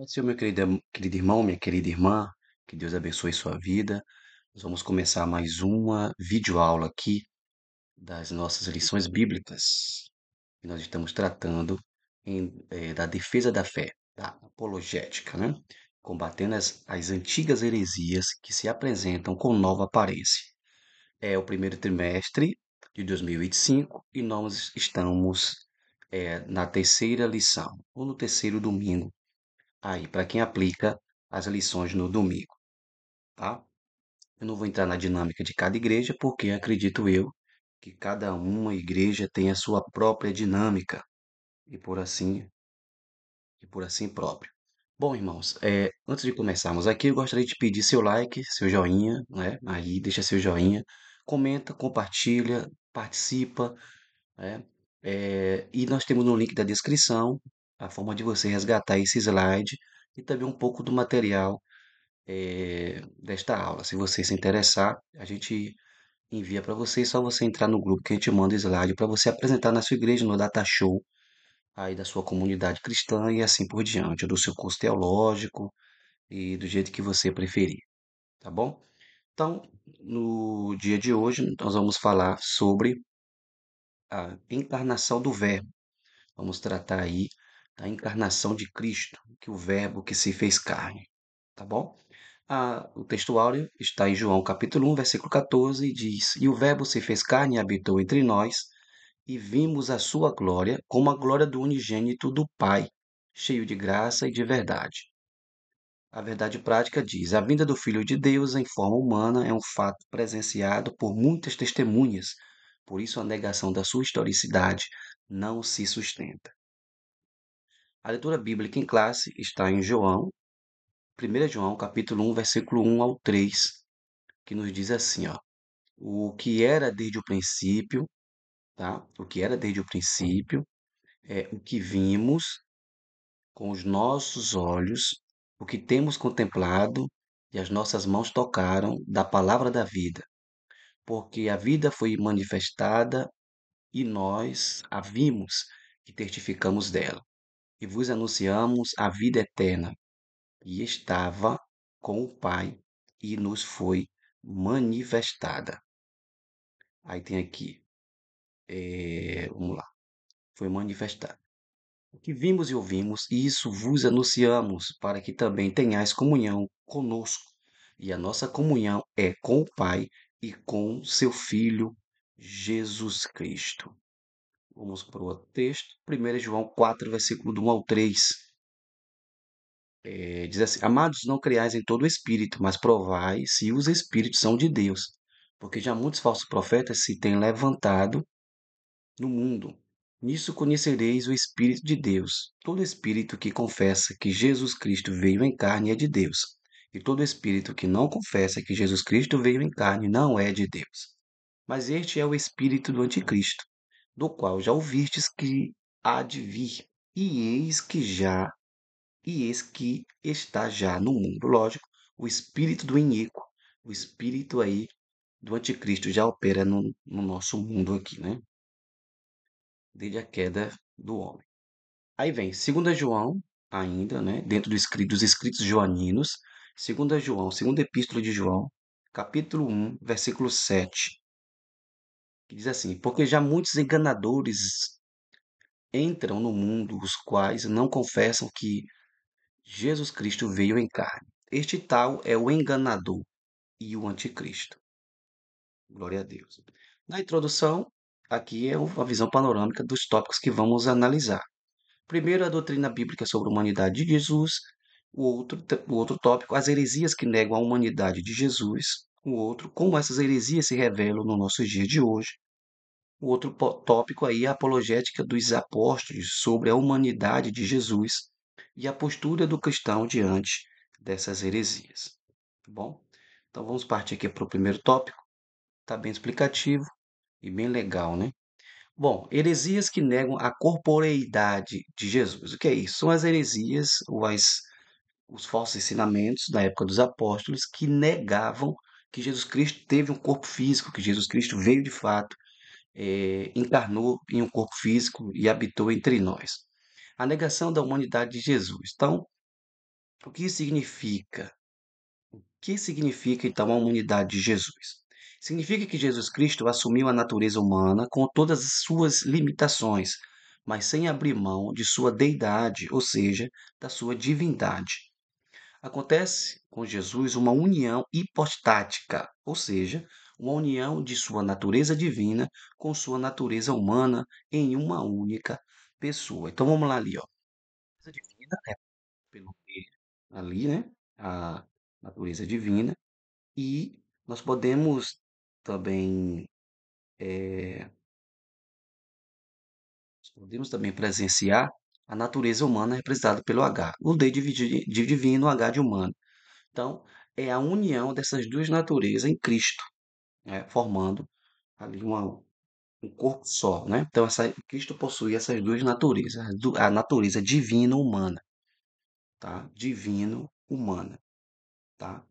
Senhor, meu querido irmão, minha querida irmã, que Deus abençoe sua vida. Nós vamos começar mais uma videoaula aqui das nossas lições bíblicas. E nós estamos tratando da defesa da fé, da apologética, né? Combatendo as antigas heresias que se apresentam com nova aparência. É o primeiro trimestre de 2025 e nós estamos na terceira lição, ou no terceiro domingo aí para quem aplica as lições no domingo, tá? Eu não vou entrar na dinâmica de cada igreja, porque acredito eu que cada uma igreja tem a sua própria dinâmica e por assim próprio. Bom, irmãos, antes de começarmos aqui, eu gostaria de pedir seu like, seu joinha, né? Aí, deixa seu joinha, comenta, compartilha, participa, né? E nós temos no link da descrição a forma de você resgatar esse slide e também um pouco do material desta aula. Se você se interessar, a gente envia para você, é só você entrar no grupo que a gente manda o slide para você apresentar na sua igreja, no data show aí da sua comunidade cristã e assim por diante, do seu curso teológico e do jeito que você preferir, tá bom? Então, no dia de hoje, nós vamos falar sobre a encarnação do Verbo. Vamos tratar aí da encarnação de Cristo, que o Verbo que se fez carne, tá bom? O texto áureo está em João capítulo 1, versículo 14, e diz: E o Verbo se fez carne e habitou entre nós, e vimos a sua glória, como a glória do unigênito do Pai, cheio de graça e de verdade. A verdade prática diz: a vinda do Filho de Deus em forma humana é um fato presenciado por muitas testemunhas, por isso a negação da sua historicidade não se sustenta. A leitura bíblica em classe está em João, 1 João capítulo 1, versículo 1 ao 3, que nos diz assim, ó: o que era desde o princípio, tá? O que era desde o princípio é o que vimos com os nossos olhos, o que temos contemplado e as nossas mãos tocaram da palavra da vida, porque a vida foi manifestada e nós a vimos e testificamos dela. E vos anunciamos a vida eterna, e estava com o Pai e nos foi manifestada. Aí tem aqui, vamos lá, foi manifestada. O que vimos e ouvimos, e isso vos anunciamos, para que também tenhais comunhão conosco. E a nossa comunhão é com o Pai e com seu Filho Jesus Cristo. Vamos para o outro texto, 1 João 4, versículo do 1 ao 3. Diz assim: Amados, não creais em todo o espírito, mas provai se os espíritos são de Deus, porque já muitos falsos profetas se têm levantado no mundo. Nisso conhecereis o Espírito de Deus. Todo espírito que confessa que Jesus Cristo veio em carne é de Deus, e todo espírito que não confessa que Jesus Cristo veio em carne não é de Deus. Mas este é o espírito do anticristo, do qual já ouvistes que há de vir, e eis que está já no mundo. Lógico, o espírito do iníquo, o espírito aí do anticristo já opera no nosso mundo aqui, né? Desde a queda do homem. Aí vem 2 João, ainda, né, dentro dos escritos joaninos, 2 João, segunda epístola de João, capítulo 1, versículo 7, que diz assim: Porque já muitos enganadores entram no mundo, os quais não confessam que Jesus Cristo veio em carne. Este tal é o enganador e o anticristo. Glória a Deus. Na introdução, aqui é uma visão panorâmica dos tópicos que vamos analisar. Primeiro, a doutrina bíblica sobre a humanidade de Jesus. O outro tópico, as heresias que negam a humanidade de Jesus. O outro, como essas heresias se revelam no nossos dias de hoje. O outro tópico aí é a apologética dos apóstolos sobre a humanidade de Jesus e a postura do cristão diante dessas heresias. Tá bom? Então vamos partir aqui para o primeiro tópico. Está bem explicativo e bem legal, né? Bom, heresias que negam a corporeidade de Jesus. O que é isso? São as heresias, os falsos ensinamentos da época dos apóstolos que negavam que Jesus Cristo teve um corpo físico, que Jesus Cristo veio de fato, encarnou em um corpo físico e habitou entre nós. A negação da humanidade de Jesus. Então, O que significa? O que significa então a humanidade de Jesus? Significa que Jesus Cristo assumiu a natureza humana com todas as suas limitações, mas sem abrir mão de sua deidade, ou seja, da sua divindade. Acontece com Jesus uma união hipostática, ou seja, uma união de sua natureza divina com sua natureza humana em uma única pessoa. Então vamos lá ali, ó. A natureza divina é pelo ver ali, né? A natureza divina e nós podemos também presenciar a natureza humana representada pelo H, o D de divino, o H de humano. Então, é a união dessas duas naturezas em Cristo, né, formando ali um corpo só, né? Então, Cristo possui essas duas naturezas, a natureza divino-humana, tá? Divino-humana, tá?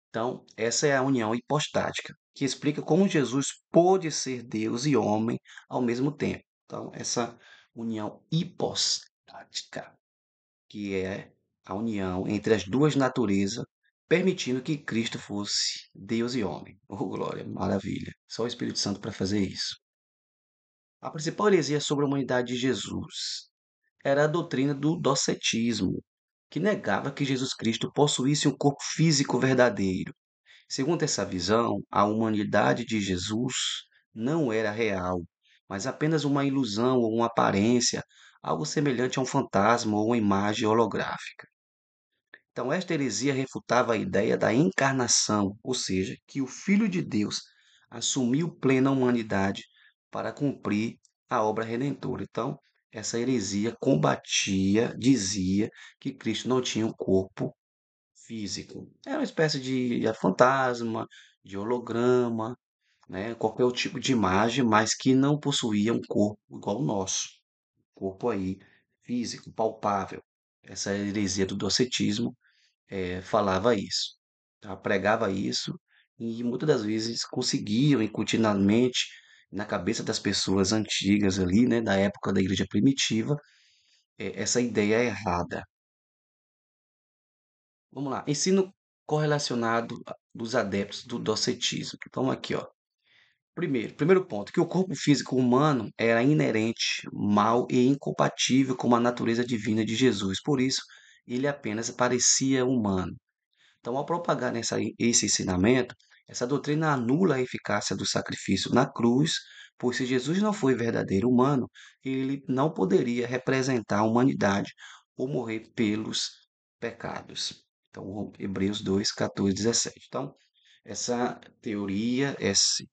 Então, essa é a união hipostática, que explica como Jesus pôde ser Deus e homem ao mesmo tempo. Então, essa união hipostática, que é a união entre as duas naturezas, permitindo que Cristo fosse Deus e homem. Oh, glória, maravilha. Só o Espírito Santo para fazer isso. A principal heresia sobre a humanidade de Jesus era a doutrina do docetismo, que negava que Jesus Cristo possuísse um corpo físico verdadeiro. Segundo essa visão, a humanidade de Jesus não era real, mas apenas uma ilusão ou uma aparência, algo semelhante a um fantasma ou uma imagem holográfica. Então, esta heresia refutava a ideia da encarnação, ou seja, que o Filho de Deus assumiu plena humanidade para cumprir a obra redentora. Então, essa heresia combatia, dizia que Cristo não tinha um corpo físico. Era uma espécie de fantasma, de holograma, né? Qualquer tipo de imagem, mas que não possuía um corpo igual o nosso. Corpo aí físico, palpável. Essa heresia do docetismo falava isso, tá? Pregava isso e muitas das vezes conseguiam incutir na mente, na cabeça das pessoas antigas ali, né, da época da igreja primitiva, essa ideia errada. Vamos lá, ensino correlacionado dos adeptos do docetismo. Então aqui, ó. Primeiro ponto, que o corpo físico humano era inerente, mau e incompatível com a natureza divina de Jesus. Por isso, ele apenas parecia humano. Então, ao propagar esse ensinamento, essa doutrina anula a eficácia do sacrifício na cruz, pois se Jesus não foi verdadeiro humano, ele não poderia representar a humanidade ou morrer pelos pecados. Então, Hebreus 2, 14, 17. Então, essa teoria, esse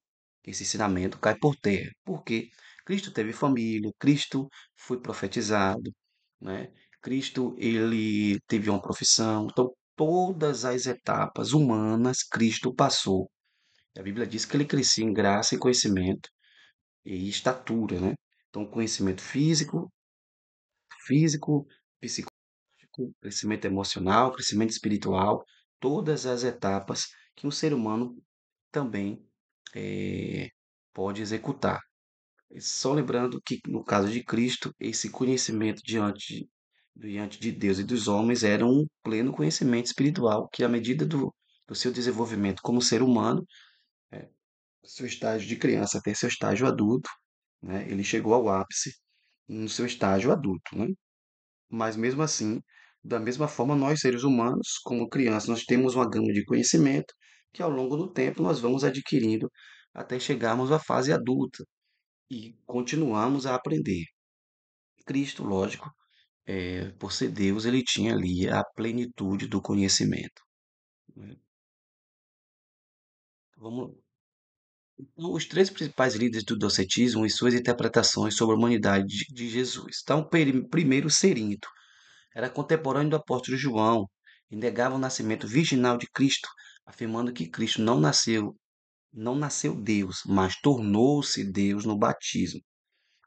ensinamento cai por terra, porque Cristo teve família, Cristo foi profetizado, né? Cristo ele teve uma profissão, então todas as etapas humanas Cristo passou. A Bíblia diz que ele crescia em graça e conhecimento e estatura, né? Então conhecimento físico, psicológico, crescimento emocional, crescimento espiritual, todas as etapas que um ser humano também eh, pode executar. Só lembrando que, no caso de Cristo, esse conhecimento diante de Deus e dos homens era um pleno conhecimento espiritual, que, à medida do seu desenvolvimento como ser humano, seu estágio de criança até seu estágio adulto, né, ele chegou ao ápice no seu estágio adulto, né? Mas mesmo assim, da mesma forma, nós seres humanos, como crianças, nós temos uma gama de conhecimento que ao longo do tempo nós vamos adquirindo até chegarmos à fase adulta e continuamos a aprender. Cristo, lógico, por ser Deus, ele tinha ali a plenitude do conhecimento, né? Vamos, então, os três principais líderes do docetismo e suas interpretações sobre a humanidade de Jesus. Então, primeiro, Cerinto, era contemporâneo do apóstolo João e negava o nascimento virginal de Cristo, afirmando que Cristo não nasceu Deus, mas tornou-se Deus no batismo,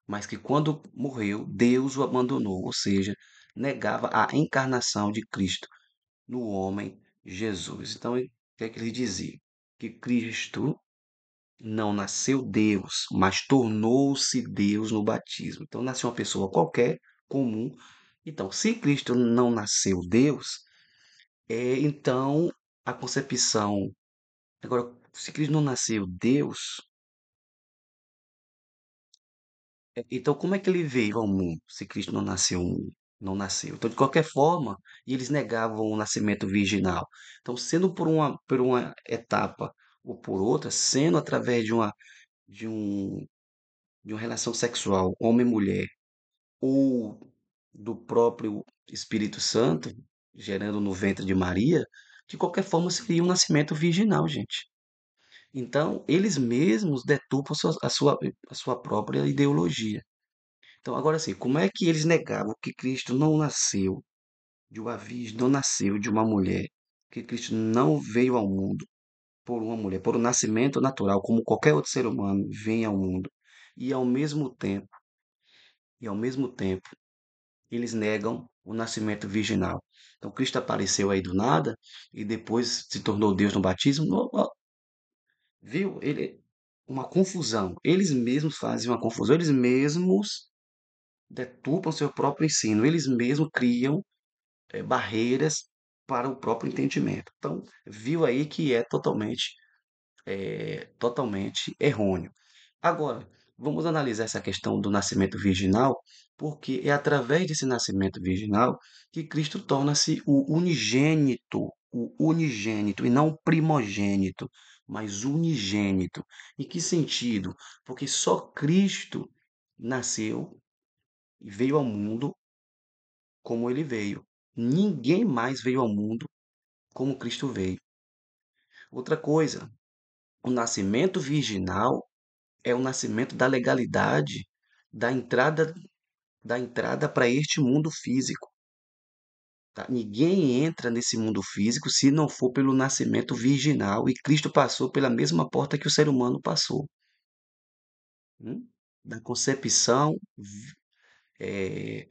mas que quando morreu, Deus o abandonou, ou seja, negava a encarnação de Cristo no homem Jesus. Então, o que é que ele dizia? Que Cristo não nasceu Deus, mas tornou-se Deus no batismo. Então, nasceu uma pessoa qualquer, comum. Então, se Cristo não nasceu Deus, Então, a concepção. Agora, se Cristo não nasceu Deus, então como é que ele veio ao mundo? Se Cristo não nasceu, não nasceu. Então, de qualquer forma, eles negavam o nascimento virginal. Então, sendo por uma etapa ou por outra, sendo através de um, de uma relação sexual, homem-mulher, ou do próprio Espírito Santo, gerando no ventre de Maria, de qualquer forma seria um nascimento virginal, gente. Então, eles mesmos deturpam a sua própria ideologia. Então, agora sim, como é que eles negavam que Cristo não nasceu de uma virgem, não nasceu de uma mulher, que Cristo não veio ao mundo por uma mulher, por um nascimento natural, como qualquer outro ser humano vem ao mundo, e ao mesmo tempo, e ao mesmo tempo, eles negam o nascimento virginal. Então, Cristo apareceu aí do nada e depois se tornou Deus no batismo. Viu? Uma confusão. Eles mesmos fazem uma confusão, eles mesmos deturpam seu próprio ensino, eles mesmos criam barreiras para o próprio entendimento. Então, viu aí que é totalmente errôneo. Agora, vamos analisar essa questão do nascimento virginal, porque é através desse nascimento virginal que Cristo torna-se o unigênito, e não primogênito, mas unigênito. Em que sentido? Porque só Cristo nasceu e veio ao mundo como ele veio. Ninguém mais veio ao mundo como Cristo veio. Outra coisa, o nascimento virginal é o nascimento da legalidade da entrada para este mundo físico. Tá? Ninguém entra nesse mundo físico se não for pelo nascimento virginal, e Cristo passou pela mesma porta que o ser humano passou. Da concepção, eh,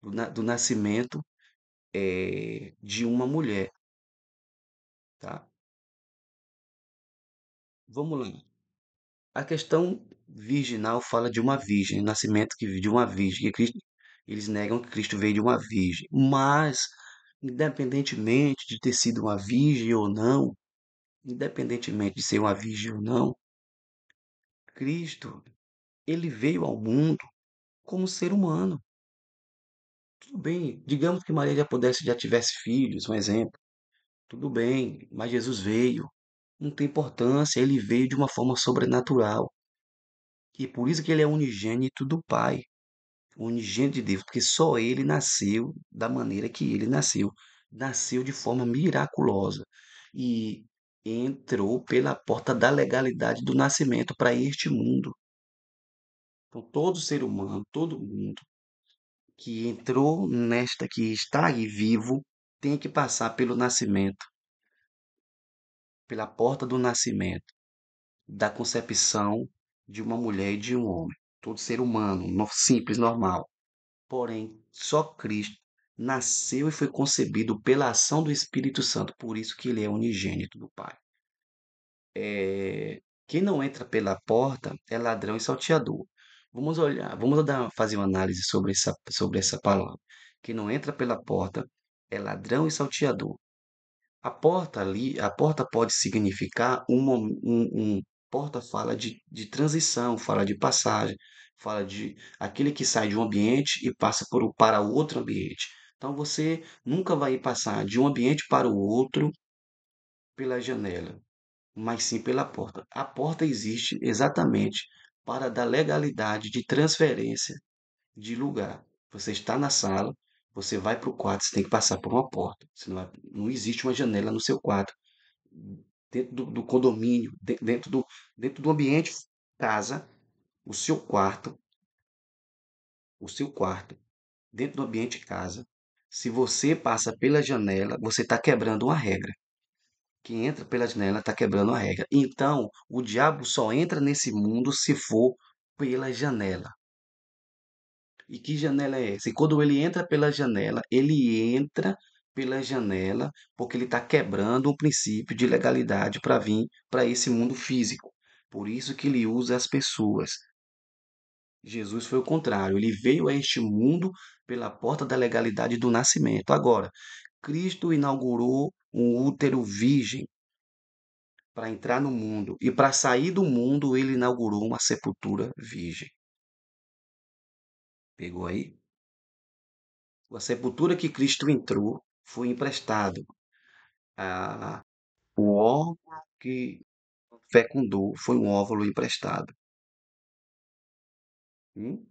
do nascimento de uma mulher. Tá? Vamos lá. A questão virginal fala de uma virgem, nascimento de uma virgem, eles negam que Cristo veio de uma virgem, mas independentemente de ter sido uma virgem ou não, independentemente de ser uma virgem ou não, Cristo, ele veio ao mundo como ser humano. Tudo bem, digamos que Maria já tivesse filhos, um exemplo. Tudo bem, mas Jesus veio. Não tem importância, ele veio de uma forma sobrenatural. E por isso que ele é unigênito do Pai. Unigênito de Deus, porque só ele nasceu da maneira que ele nasceu. Nasceu de forma miraculosa e entrou pela porta da legalidade do nascimento para este mundo. Então, todo ser humano, todo mundo que entrou que está aí vivo, tem que passar pelo nascimento, pela porta do nascimento, da concepção de uma mulher e de um homem. Todo ser humano, simples, normal. Porém, só Cristo nasceu e foi concebido pela ação do Espírito Santo, por isso que ele é unigênito do Pai. Quem não entra pela porta é ladrão e salteador. Fazer uma análise sobre essa palavra. Quem não entra pela porta é ladrão e salteador. A porta pode significar porta fala de transição, fala de passagem, fala de aquele que sai de um ambiente e passa para outro ambiente. Então você nunca vai passar de um ambiente para o outro pela janela, mas sim pela porta. A porta existe exatamente para dar legalidade de transferência de lugar. Você está na sala, você vai para o quarto, você tem que passar por uma porta. Não existe uma janela no seu quarto. Dentro do condomínio, dentro do ambiente casa, o seu quarto, o seu quarto, dentro do ambiente casa, se você passa pela janela, você está quebrando uma regra. Quem entra pela janela está quebrando a regra. Então, o diabo só entra nesse mundo se for pela janela. E que janela é essa? E quando ele entra pela janela, ele entra pela janela porque ele está quebrando um princípio de legalidade para vir para esse mundo físico. Por isso que ele usa as pessoas. Jesus foi o contrário, ele veio a este mundo pela porta da legalidade do nascimento. Agora, Cristo inaugurou um útero virgem para entrar no mundo, e para sair do mundo, ele inaugurou uma sepultura virgem. Pegou aí? A sepultura que Cristo entrou foi emprestado. A, o óvulo que fecundou foi um óvulo emprestado. Hum?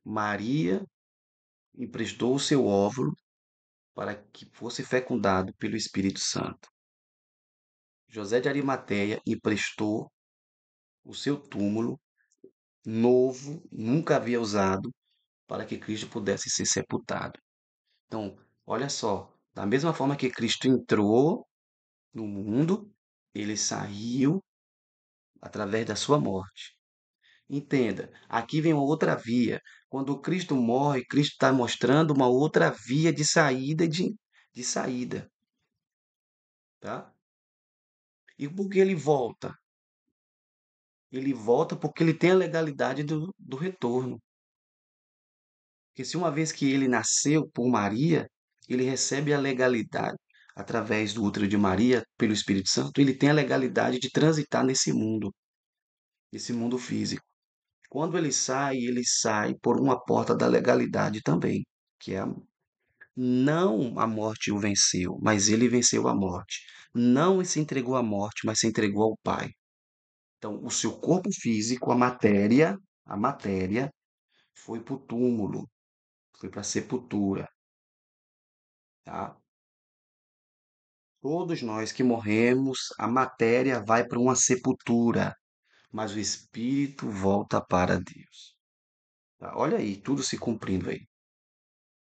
Maria emprestou o seu óvulo para que fosse fecundado pelo Espírito Santo. José de Arimateia emprestou o seu túmulo novo, nunca havia usado, para que Cristo pudesse ser sepultado. Então, olha só, da mesma forma que Cristo entrou no mundo, ele saiu através da sua morte. Entenda, aqui vem uma outra via. Quando Cristo morre, Cristo está mostrando uma outra via de saída, de saída, tá? E por que ele volta? Ele volta porque ele tem a legalidade do retorno. Porque se uma vez que ele nasceu por Maria, ele recebe a legalidade através do útero de Maria, pelo Espírito Santo, ele tem a legalidade de transitar nesse mundo físico. Quando ele sai por uma porta da legalidade também, que é não a morte o venceu, mas ele venceu a morte. Não se entregou à morte, mas se entregou ao Pai. Então, o seu corpo físico, a matéria foi para o túmulo, foi para a sepultura, tá? Todos nós que morremos, a matéria vai para uma sepultura, mas o espírito volta para Deus. Tá? Olha aí, tudo se cumprindo aí,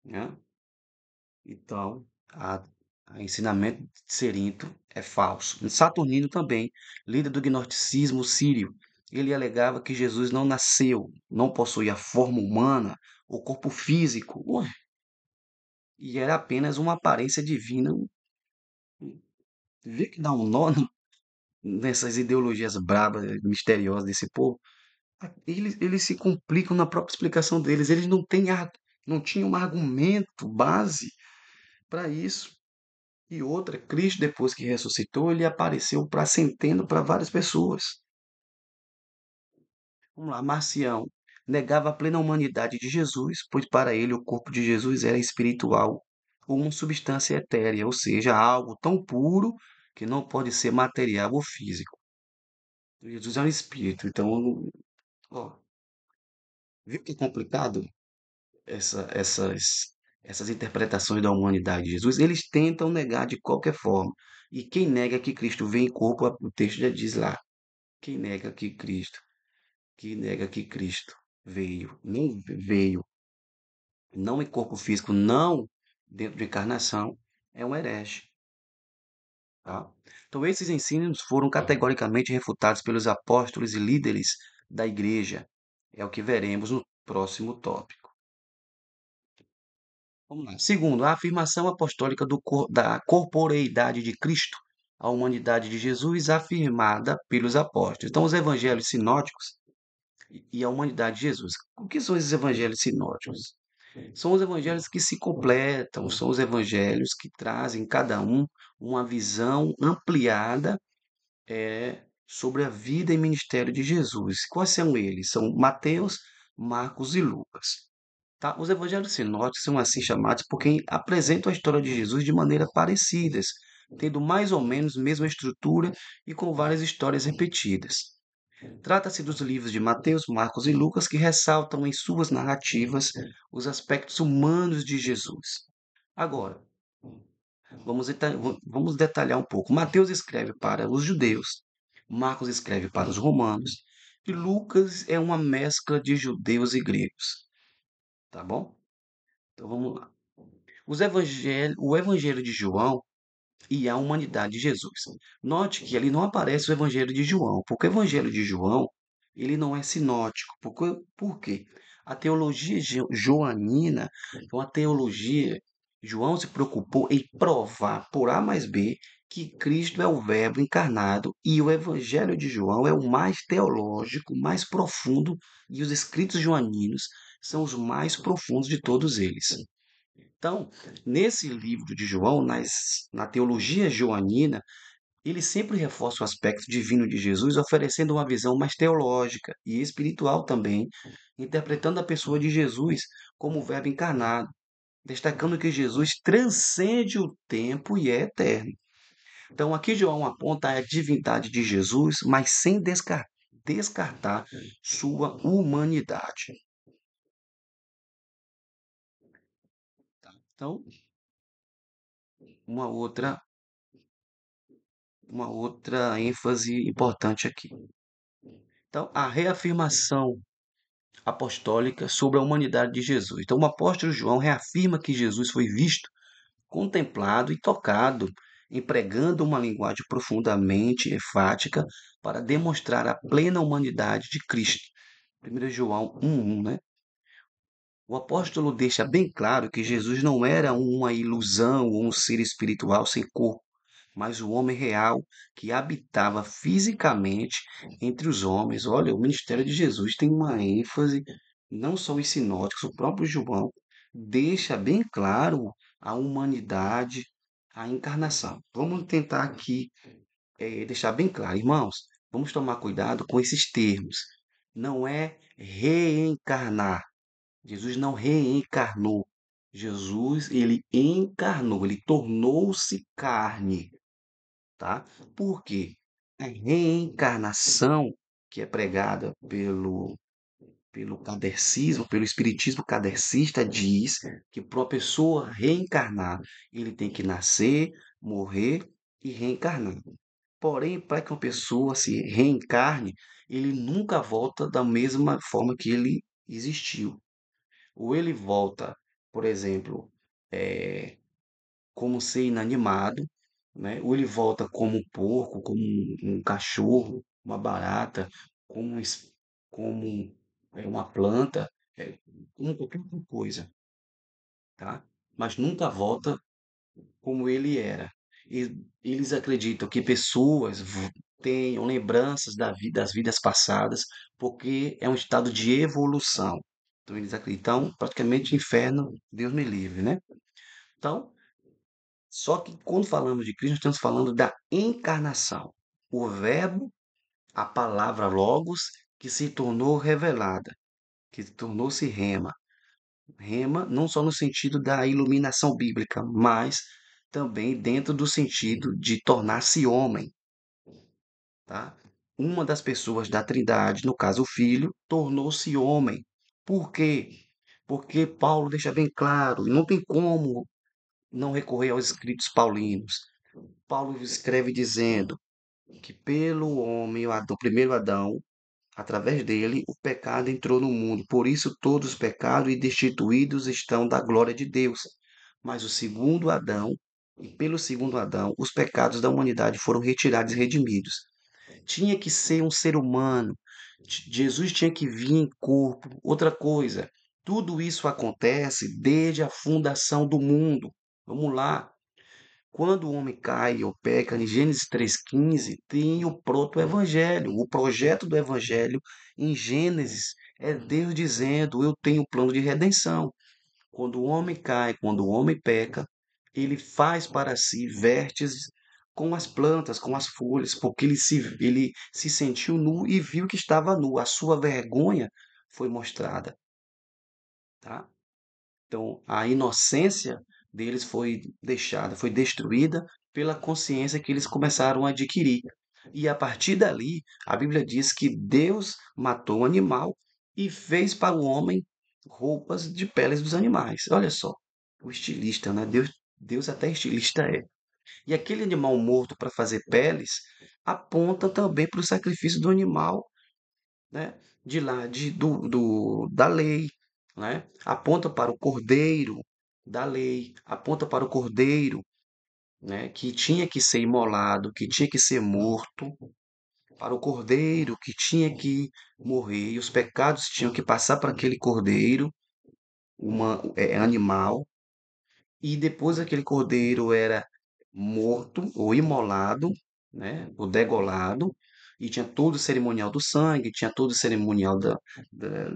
né? Então, a ensinamento de Cerinto é falso. Saturnino também, líder do gnosticismo sírio, ele alegava que Jesus não nasceu, não possuía forma humana, ou corpo físico, ué, e era apenas uma aparência divina. Vê que dá um nó nessas ideologias brabas, misteriosas desse povo. Eles se complicam na própria explicação deles. Eles não tinham um argumento base para isso. E outra, Cristo, depois que ressuscitou, ele apareceu para centeno para várias pessoas. Vamos lá, Marcião negava a plena humanidade de Jesus, pois para ele o corpo de Jesus era espiritual, ou uma substância etérea, ou seja, algo tão puro que não pode ser material ou físico. Jesus é um espírito, então, ó, viu que complicado essas interpretações da humanidade de Jesus? Eles tentam negar de qualquer forma. E quem nega que Cristo vem em corpo, o texto já diz lá. Quem nega que Cristo, que nega que Cristo veio, não em corpo físico, não dentro de encarnação, é um herege. Tá? Então, esses ensinos foram categoricamente refutados pelos apóstolos e líderes da igreja. É o que veremos no próximo tópico. Vamos lá. Segundo, a afirmação apostólica da corporeidade de Cristo, a humanidade de Jesus afirmada pelos apóstolos. Então, os evangelhos sinóticos e a humanidade de Jesus. O que são esses evangelhos sinóticos? São os evangelhos que se completam, são os evangelhos que trazem cada um uma visão ampliada sobre a vida e ministério de Jesus. Quais são eles? São Mateus, Marcos e Lucas. Tá? Os evangelhos sinóticos são assim chamados porque apresentam a história de Jesus de maneira parecidas, tendo mais ou menos a mesma estrutura e com várias histórias repetidas. Trata-se dos livros de Mateus, Marcos e Lucas que ressaltam em suas narrativas os aspectos humanos de Jesus. Agora, vamos detalhar um pouco. Mateus escreve para os judeus, Marcos escreve para os romanos e Lucas é uma mescla de judeus e gregos. Tá bom? Então vamos lá. O Evangelho de João e a humanidade de Jesus. Note que ali não aparece o Evangelho de João, porque o Evangelho de João ele não é sinótico. Por quê? A teologia joanina é uma teologia. João se preocupou em provar por A mais B que Cristo é o Verbo encarnado e o Evangelho de João é o mais teológico, mais profundo e os escritos joaninos são os mais profundos de todos eles. Então, nesse livro de João, na teologia joanina, ele sempre reforça o aspecto divino de Jesus, oferecendo uma visão mais teológica e espiritual também, interpretando a pessoa de Jesus como o Verbo encarnado, destacando que Jesus transcende o tempo e é eterno. Então, aqui João aponta a divindade de Jesus, mas sem descartar sua humanidade. Então, uma outra, uma outra ênfase importante aqui. Então, a reafirmação apostólica sobre a humanidade de Jesus. Então, o apóstolo João reafirma que Jesus foi visto, contemplado e tocado, empregando uma linguagem profundamente enfática para demonstrar a plena humanidade de Cristo. 1 João 1:1, né? O apóstolo deixa bem claro que Jesus não era uma ilusão ou um ser espiritual sem corpo, mas o homem real que habitava fisicamente entre os homens. Olha, o ministério de Jesus tem uma ênfase, não só os sinóticos, o próprio João deixa bem claro a humanidade, a encarnação. Vamos tentar aqui deixar bem claro, irmãos, vamos tomar cuidado com esses termos. Não é reencarnar. Jesus não reencarnou. Jesus, ele encarnou, ele tornou-se carne, tá? Por quê? A reencarnação que é pregada pelo kardecismo, pelo espiritismo kardecista, diz que para uma pessoa reencarnar, ele tem que nascer, morrer e reencarnar. Porém, para que uma pessoa se reencarne, ele nunca volta da mesma forma que ele existiu. Ou ele volta, por exemplo, eh, como ser inanimado, né? Ou ele volta como um porco, como um cachorro, uma barata, como, como uma planta, como qualquer outra coisa, tá? Mas nunca volta como ele era. E eles acreditam que pessoas tenham lembranças das vidas passadas, porque é um estado de evolução. Então eles acreditam praticamente inferno, Deus me livre, né? Então, só que quando falamos de Cristo, nós estamos falando da encarnação. O Verbo, a palavra Logos, que se tornou revelada, que tornou-se Rema. Rema não só no sentido da iluminação bíblica, mas também dentro do sentido de tornar-se homem, tá? Uma das pessoas da Trindade, no caso o Filho, tornou-se homem. Por quê? Porque Paulo deixa bem claro, e não tem como não recorrer aos escritos paulinos. Paulo escreve dizendo que pelo homem, o primeiro Adão, através dele, o pecado entrou no mundo. Por isso todos pecaram e destituídos estão da glória de Deus. Mas o segundo Adão, e pelo segundo Adão, os pecados da humanidade foram retirados e redimidos. Tinha que ser um ser humano. Jesus tinha que vir em corpo. Outra coisa, tudo isso acontece desde a fundação do mundo. Vamos lá. Quando o homem cai ou peca, em Gênesis 3,15, tem o proto-evangelho, o projeto do evangelho em Gênesis. É Deus dizendo: Eu tenho um plano de redenção. Quando o homem cai, quando o homem peca, ele faz para si vértices com as plantas, com as folhas, porque ele se sentiu nu e viu que estava nu. A sua vergonha foi mostrada, tá? Então, a inocência deles foi deixada, foi destruída pela consciência que eles começaram a adquirir. E a partir dali, a Bíblia diz que Deus matou o animal e fez para o homem roupas de peles dos animais. Olha só, o estilista, né? Deus até estilista é. E aquele animal morto para fazer peles aponta também para o sacrifício do animal, né, de lá da lei, né? Aponta para o cordeiro da lei, aponta para o cordeiro, né, que tinha que ser imolado, que tinha que ser morto, para o cordeiro que tinha que morrer, e os pecados tinham que passar para aquele cordeiro, animal, e depois aquele cordeiro era morto ou imolado, né, ou degolado, e tinha todo o cerimonial do sangue, tinha todo o cerimonial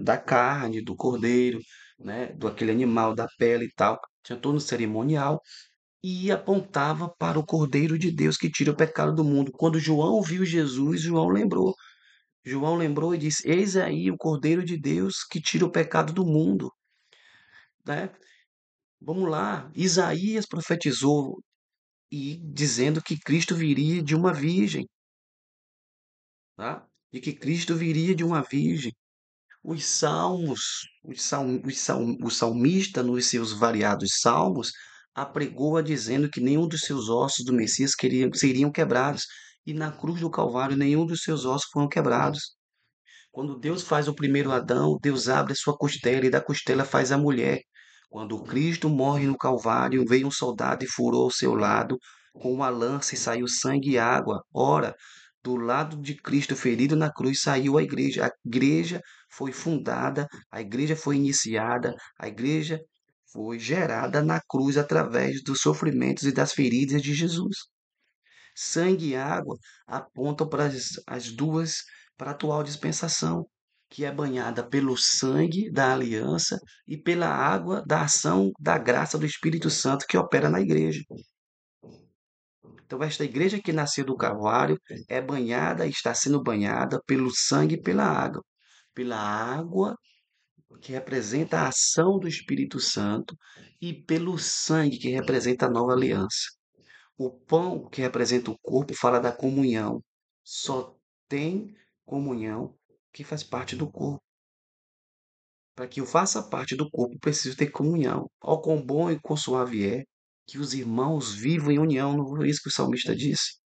da carne, do cordeiro, né, do aquele animal, da pele e tal. tinha todo um cerimonial e apontava para o Cordeiro de Deus que tira o pecado do mundo. Quando João viu Jesus, João lembrou. João lembrou e disse: Eis aí o Cordeiro de Deus que tira o pecado do mundo, né? Vamos lá. Isaías profetizou e dizendo que Cristo viria de uma virgem, tá? De que Cristo viria de uma virgem. Os salmos, o salmista, nos seus variados salmos, apregoa dizendo que nenhum dos seus ossos do Messias seriam quebrados. E na cruz do Calvário, nenhum dos seus ossos foram quebrados. Quando Deus faz o primeiro Adão, Deus abre a sua costela e da costela faz a mulher. Quando Cristo morre no Calvário, veio um soldado e furou o seu lado com uma lança e saiu sangue e água. Ora, do lado de Cristo ferido na cruz saiu a igreja. A igreja foi fundada, a igreja foi iniciada, a igreja foi gerada na cruz através dos sofrimentos e das feridas de Jesus. Sangue e água apontam para as duas, para a atual dispensação, que é banhada pelo sangue da aliança e pela água da ação da graça do Espírito Santo que opera na igreja. Então, esta igreja que nasceu do Calvário é banhada, está sendo banhada pelo sangue e pela água que representa a ação do Espírito Santo e pelo sangue que representa a nova aliança. O pão, que representa o corpo, fala da comunhão. Só tem comunhão que faz parte do corpo. Para que eu faça parte do corpo, preciso ter comunhão. Ó quão bom e quão suave é que os irmãos vivam em união, não foi isso que o salmista disse?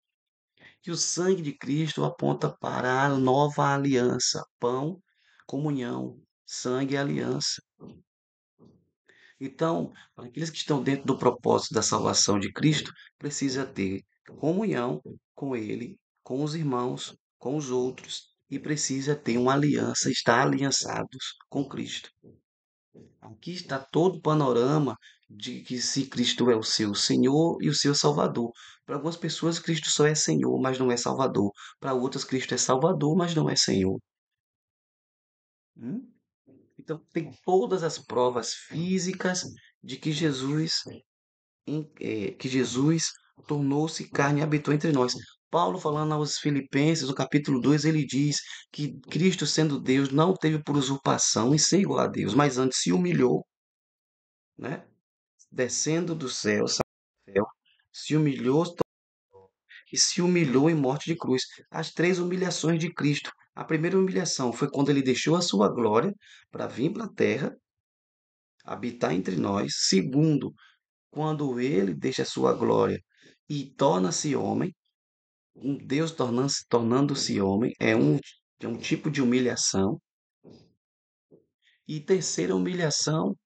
Que o sangue de Cristo aponta para a nova aliança. Pão, comunhão, sangue e aliança. Então, para aqueles que estão dentro do propósito da salvação de Cristo, precisa ter comunhão com Ele, com os irmãos, com os outros, e precisa ter uma aliança, estar aliançados com Cristo. Aqui está todo o panorama de que se Cristo é o seu Senhor e o seu Salvador. Para algumas pessoas, Cristo só é Senhor, mas não é Salvador. Para outras, Cristo é Salvador, mas não é Senhor. Hum? Então, tem todas as provas físicas de que Jesus tornou-se carne e habitou entre nós. Paulo, falando aos Filipenses, no capítulo 2, ele diz que Cristo, sendo Deus, não teve por usurpação em ser igual a Deus, mas antes se humilhou, né? Descendo do céu, se humilhou e se humilhou em morte de cruz. As três humilhações de Cristo. A primeira humilhação foi quando ele deixou a sua glória para vir para a terra, habitar entre nós. Segundo, quando ele deixa a sua glória e torna-se homem, um Deus tornando-se homem, é um tipo de humilhação. E terceira humilhação,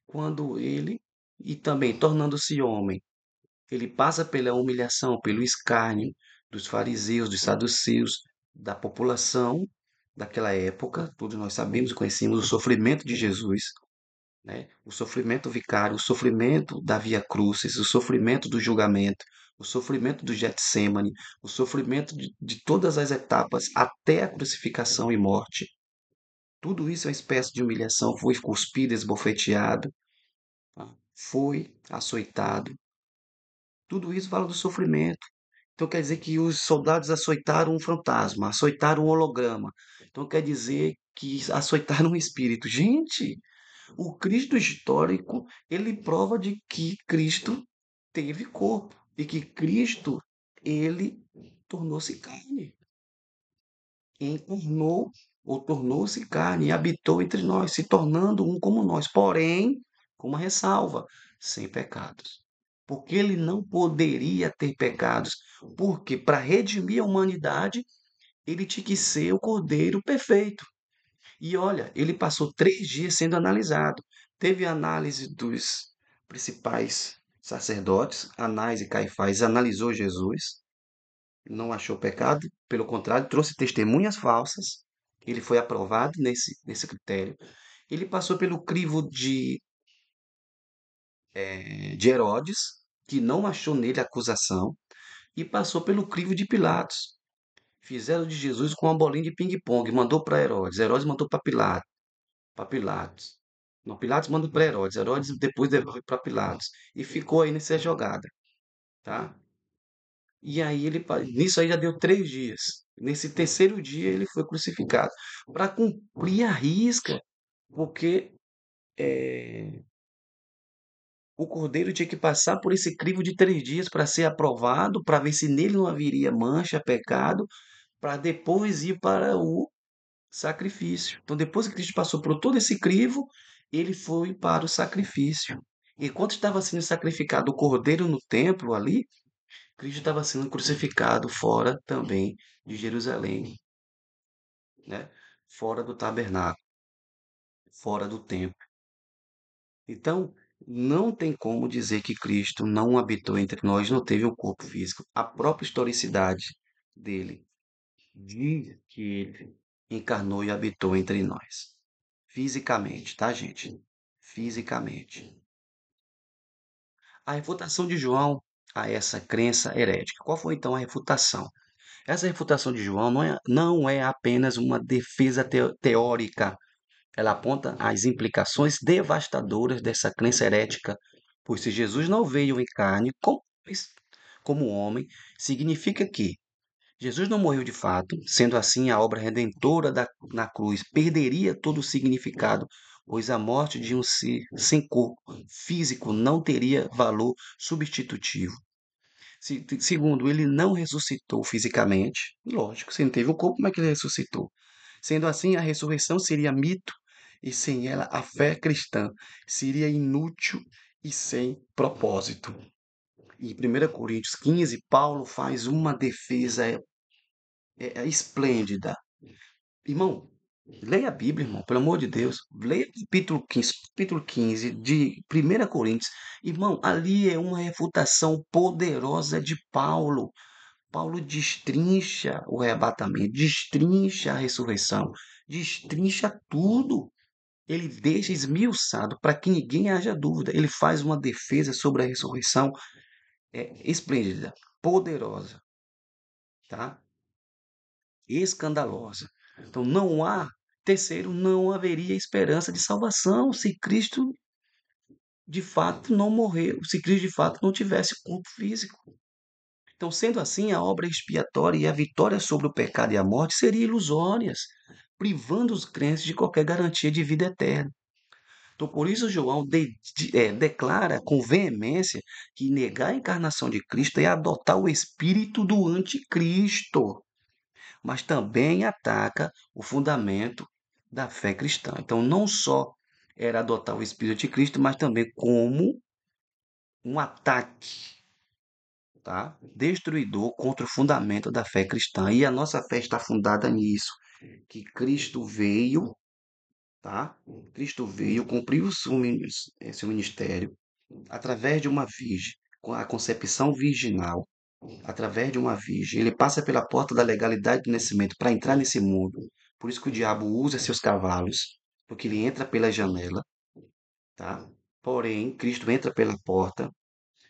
quando ele, e também tornando-se homem, ele passa pela humilhação, pelo escárnio dos fariseus, dos saduceus, da população daquela época. Todos nós sabemos e conhecemos o sofrimento de Jesus, né? O sofrimento vicário, o sofrimento da Via Crucis, o sofrimento do julgamento, o sofrimento do Getsêmane, o sofrimento de todas as etapas até a crucificação e morte. Tudo isso é uma espécie de humilhação. Foi cuspido, esbofeteado, tá? Foi açoitado. Tudo isso fala do sofrimento. Então quer dizer que os soldados açoitaram um fantasma, açoitaram um holograma. Então quer dizer que açoitaram um espírito. Gente, o Cristo histórico, ele prova de que Cristo teve corpo e que Cristo, ele tornou-se carne, encarnou ou tornou-se carne e habitou entre nós, se tornando um como nós, porém, com uma ressalva, sem pecados. Porque ele não poderia ter pecados, porque para redimir a humanidade, ele tinha que ser o Cordeiro perfeito. E olha, ele passou 3 dias sendo analisado. Teve análise dos principais sacerdotes, Anás e Caifás analisou Jesus, não achou pecado, pelo contrário, trouxe testemunhas falsas. Ele foi aprovado nesse critério. Ele passou pelo crivo de Herodes, que não achou nele acusação, e passou pelo crivo de Pilatos. Fizeram de Jesus com uma bolinha de ping-pong, mandou para Herodes, Herodes mandou para Pilatos. Não, Pilatos manda para Herodes. Herodes depois devolve para Pilatos. E ficou aí nessa jogada, tá? E aí nisso aí já deu 3 dias. Nesse terceiro dia ele foi crucificado para cumprir a risca, porque o cordeiro tinha que passar por esse crivo de 3 dias para ser aprovado, para ver se nele não haveria mancha, pecado, para depois ir para o sacrifício. Então, depois que Cristo passou por todo esse crivo, ele foi para o sacrifício. Enquanto estava sendo sacrificado o cordeiro no templo ali, Cristo estava sendo crucificado fora também de Jerusalém, né? Fora do tabernáculo, fora do templo. Então, não tem como dizer que Cristo não habitou entre nós, não teve um corpo físico. A própria historicidade dele diz que ele encarnou e habitou entre nós. Fisicamente, tá, gente? Fisicamente. A refutação de João a essa crença herética. Qual foi então a refutação? Essa refutação de João não é apenas uma defesa teórica. Ela aponta às implicações devastadoras dessa crença herética, pois se Jesus não veio em carne como homem, significa que Jesus não morreu de fato, sendo assim a obra redentora na cruz perderia todo o significado, pois a morte de um ser sem corpo físico não teria valor substitutivo. Segundo, ele não ressuscitou fisicamente. Lógico, se não teve um corpo, como é que ele ressuscitou? Sendo assim, a ressurreição seria mito e sem ela a fé cristã seria inútil e sem propósito. Em 1 Coríntios 15, Paulo faz uma defesa esplêndida. Irmão, leia a Bíblia, irmão, pelo amor de Deus. Leia capítulo 15 de 1 Coríntios. Irmão, ali é uma refutação poderosa de Paulo. Paulo destrincha o arrebatamento, destrincha a ressurreição, destrincha tudo. Ele deixa esmiuçado para que ninguém haja dúvida. Ele faz uma defesa sobre a ressurreição esplêndida, poderosa, tá? Escandalosa. Então terceiro, não haveria esperança de salvação se Cristo de fato não morreu, se Cristo de fato não tivesse corpo físico. Então, sendo assim, a obra expiatória e a vitória sobre o pecado e a morte seriam ilusórias, privando os crentes de qualquer garantia de vida eterna. Então, por isso, João declara com veemência que negar a encarnação de Cristo é adotar o espírito do anticristo, mas também ataca o fundamento da fé cristã. Então, não só era adotar o espírito de Cristo, mas também como um ataque, tá? Destruidor contra o fundamento da fé cristã. E a nossa fé está fundada nisso, que Cristo veio, tá? Cristo veio, cumpriu seu ministério através de uma virgem, com a concepção virginal, através de uma virgem. Ele passa pela porta da legalidade do nascimento para entrar nesse mundo. Por isso que o diabo usa seus cavalos, porque ele entra pela janela, tá? Porém, Cristo entra pela porta.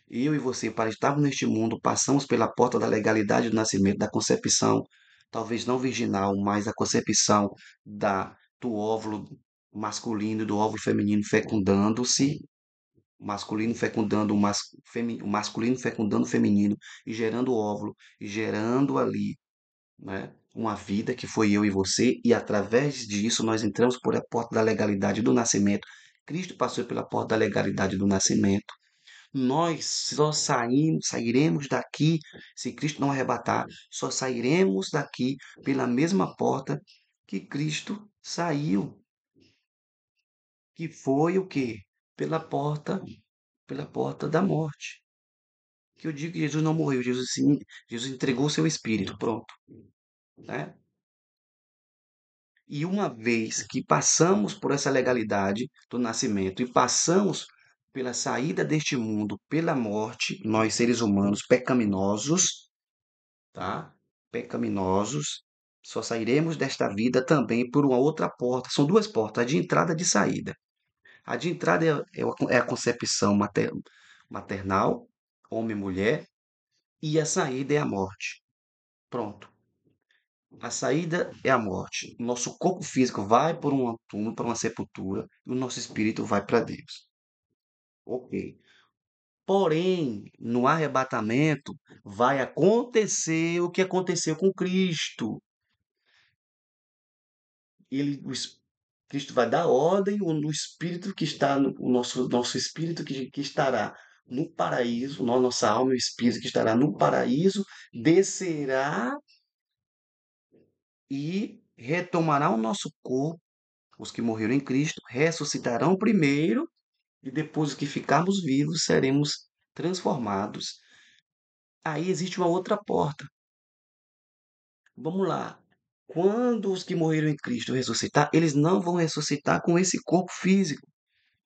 Eu e você, para estarmos neste mundo, passamos pela porta da legalidade do nascimento, da concepção, talvez não virginal, mas a concepção do óvulo masculino e do óvulo feminino fecundando-se, masculino fecundando o masculino fecundando o feminino e gerando o óvulo e gerando ali, né, uma vida que foi eu e você, e através disso nós entramos por a porta da legalidade do nascimento. Cristo passou pela porta da legalidade do nascimento. Nós só sairemos daqui, se Cristo não arrebatar, só sairemos daqui pela mesma porta que Cristo saiu, que foi o quê? Pela porta da morte. Que eu digo que Jesus não morreu, Jesus entregou seu espírito, pronto, né? E uma vez que passamos por essa legalidade do nascimento e passamos pela saída deste mundo, pela morte, nós seres humanos pecaminosos, tá? Pecaminosos, só sairemos desta vida também por uma outra porta. São duas portas, a de entrada e a de saída. A de entrada é a concepção maternal, homem e mulher, e a saída é a morte. Pronto. A saída é a morte. O nosso corpo físico vai por um túmulo, para uma sepultura, e o nosso espírito vai para Deus. Ok. Porém, no arrebatamento, vai acontecer o que aconteceu com Cristo. Cristo vai dar ordem, o espírito que está o nosso espírito que estará no paraíso, nossa alma e o espírito que estará no paraíso, descerá e retomará o nosso corpo. Os que morreram em Cristo ressuscitarão primeiro e depois os que ficarmos vivos seremos transformados. Aí existe uma outra porta. Vamos lá. Quando os que morreram em Cristo ressuscitar, eles não vão ressuscitar com esse corpo físico,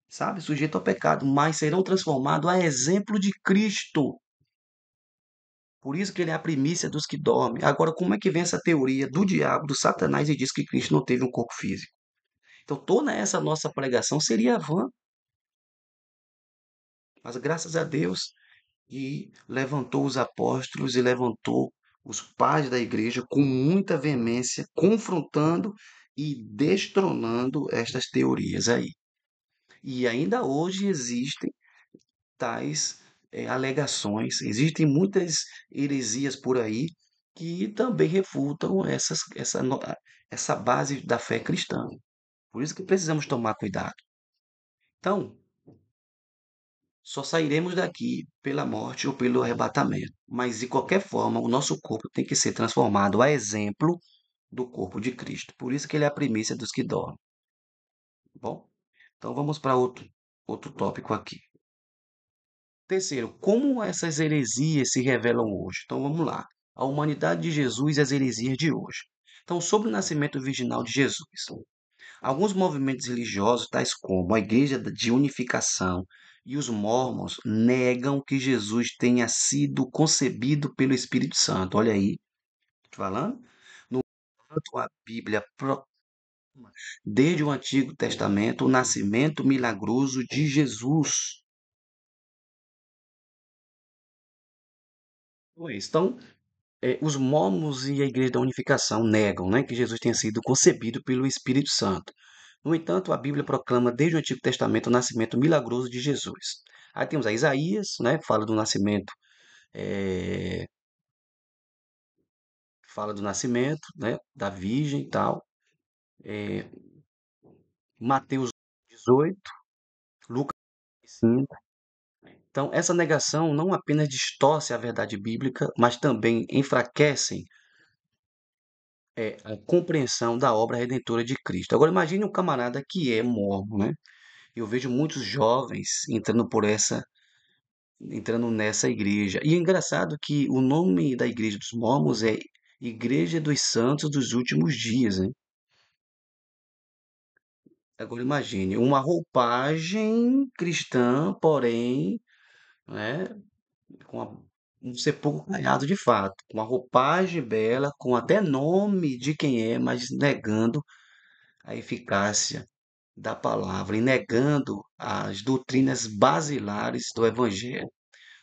sabe, sujeito ao pecado, mas serão transformados a exemplo de Cristo. Por isso que ele é a primícia dos que dormem. Agora, como é que vem essa teoria do diabo, do Satanás, e diz que Cristo não teve um corpo físico? Então, toda essa nossa pregação seria vã, mas graças a Deus, e levantou os apóstolos e levantou os pais da igreja com muita veemência, confrontando e destronando estas teorias aí. E ainda hoje existem tais alegações, existem muitas heresias por aí que também refutam essa base da fé cristã. Por isso que precisamos tomar cuidado. Então, só sairemos daqui pela morte ou pelo arrebatamento. Mas, de qualquer forma, o nosso corpo tem que ser transformado a exemplo do corpo de Cristo. Por isso que ele é a primícia dos que dormem. Tá bom? Então, vamos para outro tópico aqui. Terceiro, como essas heresias se revelam hoje? Então, vamos lá. A humanidade de Jesus e as heresias de hoje. Então, sobre o nascimento virginal de Jesus. Alguns movimentos religiosos, tais como a Igreja de Unificação e os Mórmons, negam que Jesus tenha sido concebido pelo Espírito Santo. Olha aí, tô falando? No entanto, a Bíblia proclama, desde o Antigo Testamento, o nascimento milagroso de Jesus. Então, os Mórmons e a Igreja da Unificação negam, né, que Jesus tenha sido concebido pelo Espírito Santo. No entanto, a Bíblia proclama desde o Antigo Testamento o nascimento milagroso de Jesus. Aí temos a Isaías, né, eh, fala do nascimento, né, da Virgem e tal. Eh, Mateus 18, Lucas 5. Então, essa negação não apenas distorce a verdade bíblica, mas também enfraquecem a compreensão da obra redentora de Cristo. Agora, imagine um camarada que é mormon, né? Eu vejo muitos jovens entrando nessa igreja. E é engraçado que o nome da igreja dos mormons é Igreja dos Santos dos Últimos Dias, né? Agora imagine, uma roupagem cristã, porém, né, um sepulcro caiado de fato, com uma roupagem bela, com até nome de quem é, mas negando a eficácia da palavra e negando as doutrinas basilares do evangelho.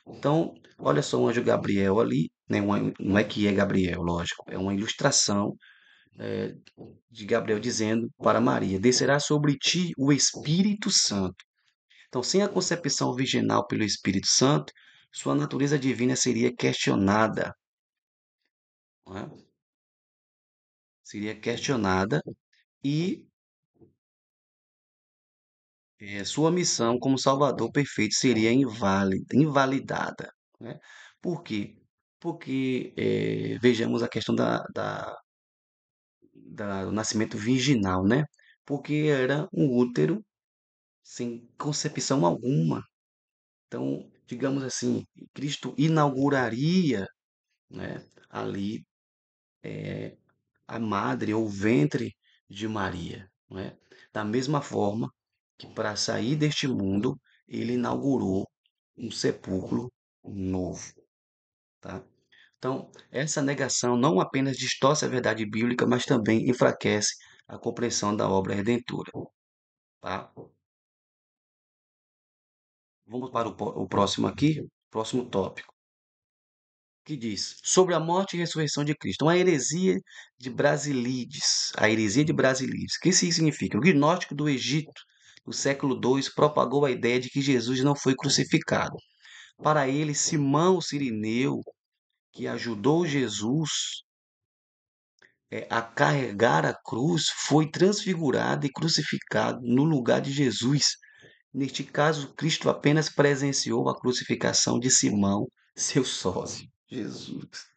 Então, olha só o anjo Gabriel ali, né? Não é que é Gabriel, lógico, é uma ilustração eh, de Gabriel dizendo para Maria: descerá sobre ti o Espírito Santo. Então, sem a concepção virginal pelo Espírito Santo, sua natureza divina seria questionada, não é? Seria questionada e sua missão como Salvador perfeito seria invalidada, né? Por quê? Porque vejamos a questão do nascimento virginal, né? Porque era um útero sem concepção alguma. Então, digamos assim, Cristo inauguraria, né, ali a madre ou o ventre de Maria, né? Da mesma forma que para sair deste mundo, ele inaugurou um sepulcro novo, tá? Então, essa negação não apenas distorce a verdade bíblica, mas também enfraquece a compreensão da obra redentora, tá? Vamos para o próximo aqui, próximo tópico. que diz sobre a morte e ressurreição de Cristo. Uma heresia de Brasilides. A heresia de Brasilides. O que isso significa? O gnóstico do Egito, do século II, propagou a ideia de que Jesus não foi crucificado. Para ele, Simão o Cirineu, que ajudou Jesus a carregar a cruz, foi transfigurado e crucificado no lugar de Jesus. Neste caso, Cristo apenas presenciou a crucificação de Simão, seu sócio. Jesus.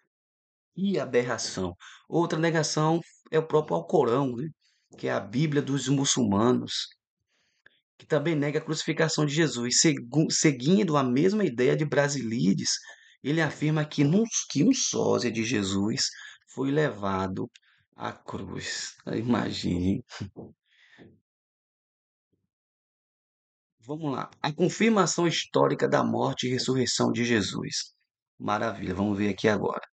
Que aberração. Outra negação é o próprio Alcorão, né? Que é a Bíblia dos muçulmanos, que também nega a crucificação de Jesus. Seguindo a mesma ideia de Brasilides, ele afirma que um sósia de Jesus foi levado à cruz. Imagine. Vamos lá. A confirmação histórica da morte e ressurreição de Jesus. Maravilha, vamos ver aqui agora.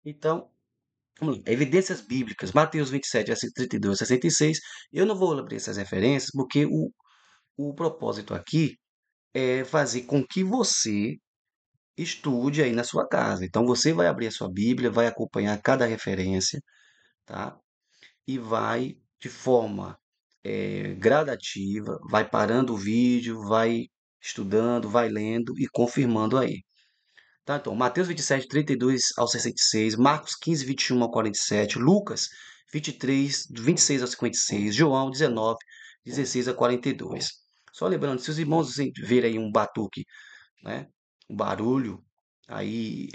Então, vamos lá. Evidências bíblicas. Mateus 27, versículo 32 a 66. Eu não vou abrir essas referências, porque o propósito aqui é fazer com que você estude aí na sua casa. Então, você vai abrir a sua Bíblia, vai acompanhar cada referência, tá? E vai de forma gradativa, vai parando o vídeo, vai estudando, vai lendo e confirmando aí. Tá? Então, Mateus 27, 32 ao 66, Marcos 15, 21 ao 47, Lucas 23, 26 ao 56, João 19, 16 a 42. Só lembrando, se os irmãos verem aí um batuque, né, um barulho, aí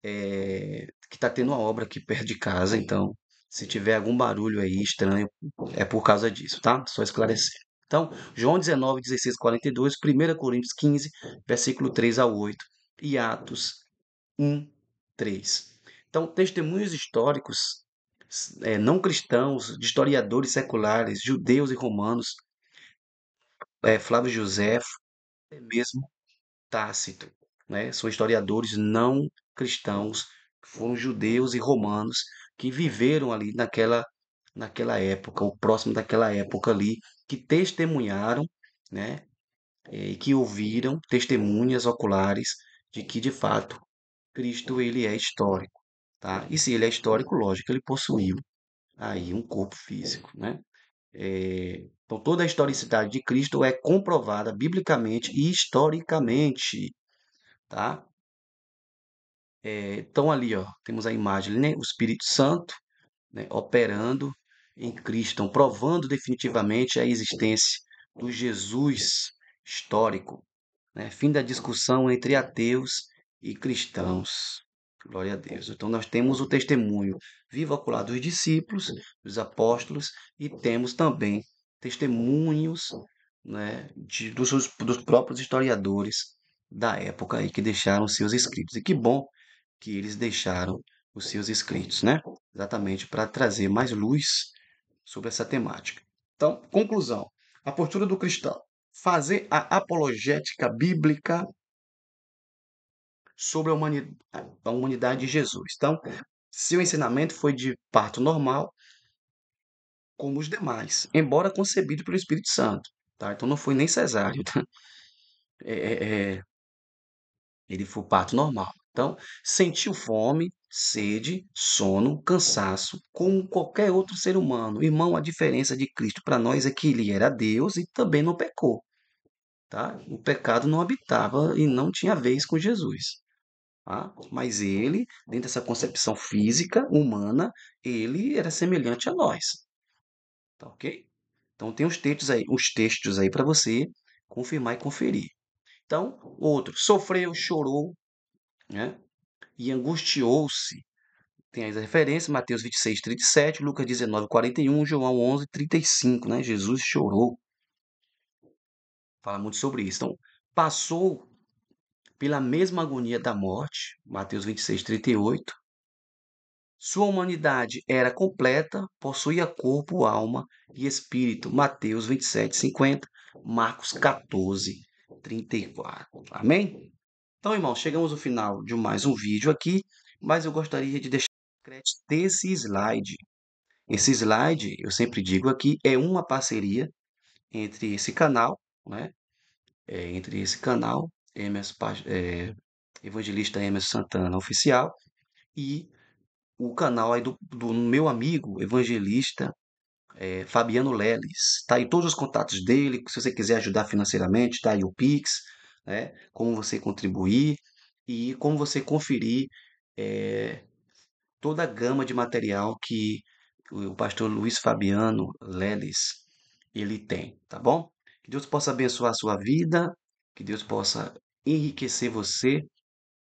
que está tendo uma obra aqui perto de casa, então se tiver algum barulho aí estranho, é por causa disso, tá? Só esclarecer. Então, João 19, 16, 42, 1 Coríntios 15, versículo 3 a 8 e Atos 1, 3. Então, testemunhos históricos não cristãos, de historiadores seculares, judeus e romanos, Flávio José, até mesmo Tácito, né? São historiadores não cristãos, foram judeus e romanos que viveram ali naquela época, ou próximo daquela época ali, que testemunharam, né? E que ouviram testemunhas oculares de que, de fato, Cristo ele é histórico, tá? E se ele é histórico, lógico, ele possuiu aí um corpo físico, né? Então, toda a historicidade de Cristo é comprovada biblicamente e historicamente, tá? Então, ali, ó, temos a imagem, né? O Espírito Santo, né, operando em Cristo, então, provando definitivamente a existência do Jesus histórico, né? Fim da discussão entre ateus e cristãos. Glória a Deus. Então, nós temos o testemunho vivo ocular dos discípulos, dos apóstolos, e temos também testemunhos, né, dos próprios historiadores da época aí que deixaram seus escritos. E que bom que eles deixaram os seus escritos, né? Exatamente para trazer mais luz sobre essa temática. Então, conclusão: a postura do cristão. Fazer a apologética bíblica sobre a humanidade de Jesus. Então, seu ensinamento foi de parto normal, como os demais, embora concebido pelo Espírito Santo. Tá? Então, não foi nem cesáreo. Tá? É, é, é, ele foi parto normal. Então, sentiu fome, sede, sono, cansaço, como qualquer outro ser humano. Irmão, a diferença de Cristo para nós é que ele era Deus e também não pecou. Tá? O pecado não habitava e não tinha vez com Jesus. Tá? Mas ele, dentro dessa concepção física, humana, ele era semelhante a nós. Tá ok? Então tem os textos aí para você confirmar e conferir. Então, outro, sofreu, chorou, né? E angustiou-se. Tem as referências, Mateus 26, 37, Lucas 19, 41, João 11, 35, né? Jesus chorou. Fala muito sobre isso. Então, passou pela mesma agonia da morte, Mateus 26, 38. Sua humanidade era completa, possuía corpo, alma e espírito. Mateus 27, 50, Marcos 14, 34. Amém? Então, irmãos, chegamos ao final de mais um vídeo aqui, mas eu gostaria de deixar crédito desse slide. Esse slide, eu sempre digo aqui, é uma parceria entre esse canal, né, entre esse canal, Evangelista Emerson Santana Oficial, e o canal aí do meu amigo evangelista Fabiano Leles. Tá aí todos os contatos dele, se você quiser ajudar financeiramente, tá aí o Pix, né? Como você contribuir e como você conferir eh, toda a gama de material que o pastor Luiz Fabiano Leles ele tem, tá bom? Que Deus possa abençoar a sua vida, que Deus possa enriquecer você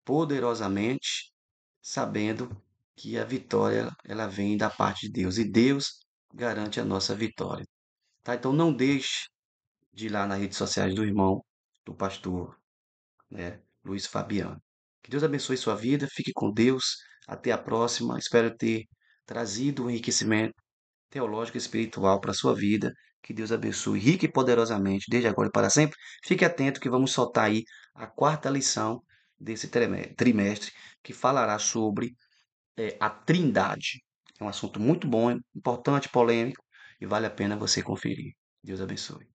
poderosamente, sabendo que a vitória ela vem da parte de Deus e Deus garante a nossa vitória, tá? Então não deixe de ir lá nas redes sociais do irmão, do pastor, né, Luiz Fabiano. Que Deus abençoe sua vida, fique com Deus, até a próxima. Espero ter trazido um enriquecimento teológico e espiritual para a sua vida. Que Deus abençoe rica e poderosamente, desde agora e para sempre. Fique atento que vamos soltar aí a quarta lição desse trimestre, que falará sobre a Trindade. É um assunto muito bom, importante, polêmico, e vale a pena você conferir. Deus abençoe.